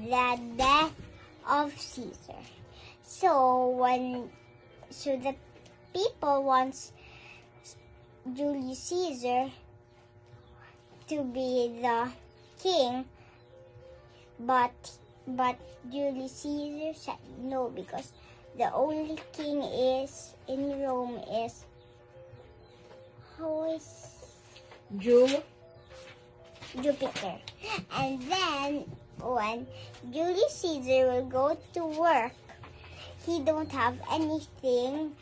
the death of Caesar. So the people wants Julius Caesar to be the king, but Julius Caesar said no, because the only king is in Rome is Jupiter. And then when Julius Caesar will go to work, he don't have anything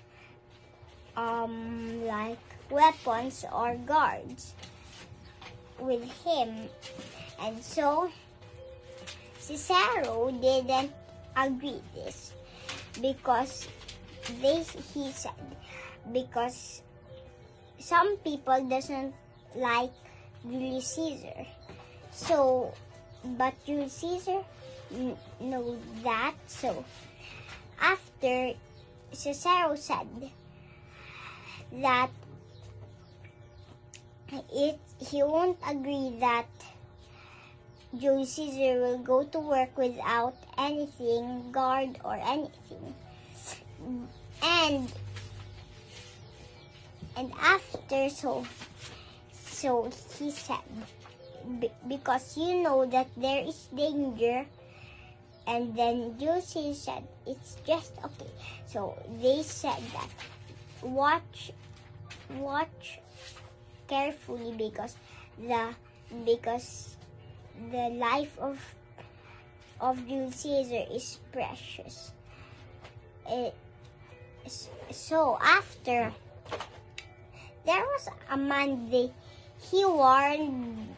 like weapons or guards with him, and so Cicero didn't agree this, because he said, because some people doesn't like Julius Caesar. So, but Julius Caesar knows that. So, after Cicero said that he won't agree that Julius Caesar will go to work without anything, guard or anything. And after, so he said, because you know that there is danger. And then Julius Caesar said, it's just okay. So they said that watch carefully, because the life of Julius Caesar is precious. So after, there was a man, he warned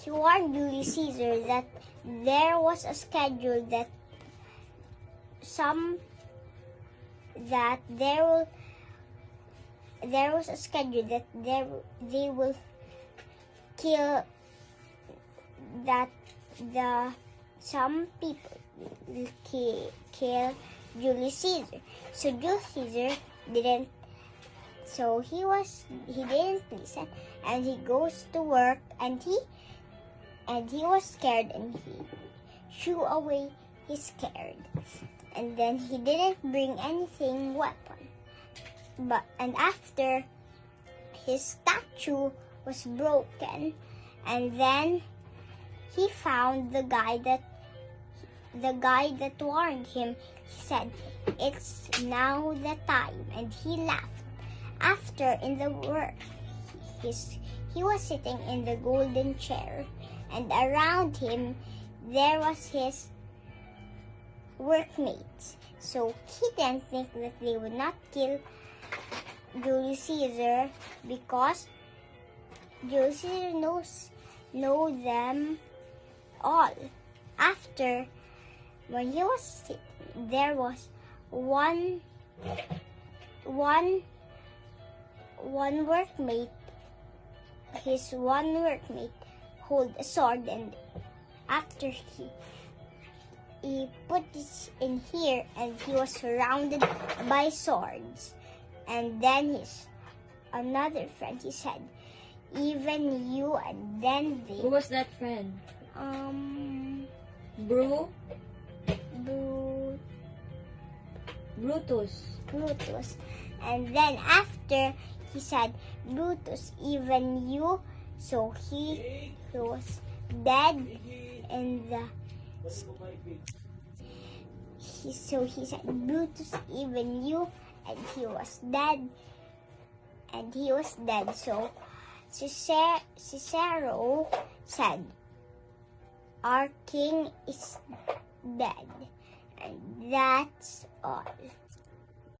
Julius Caesar that there was a schedule that there was a schedule that they will kill, that some people will kill Julius Caesar. So Julius Caesar didn't. So he didn't listen, and he goes to work, and he was scared, and he threw away his scared, and then he didn't bring anything weapon. And after, his statue was broken, and then he found the guy that warned him. He said, it's now the time, and he laughed. After, in the work, he was sitting in the golden chair, and around him there was his workmates. So he didn't think that they would not kill Julius Caesar, because Julius Caesar know them all. After, when he was sitting, there was one workmate, his one workmate hold a sword, and after he put this in here, and he was surrounded by swords. And then his another friend, he said, even you. And then they... Who was that friend? Brutus. And then after, he said, Brutus, even you. So he was dead in the... So he said, Brutus, even you. And he was dead. So Cicero said, our king is dead. And that's all.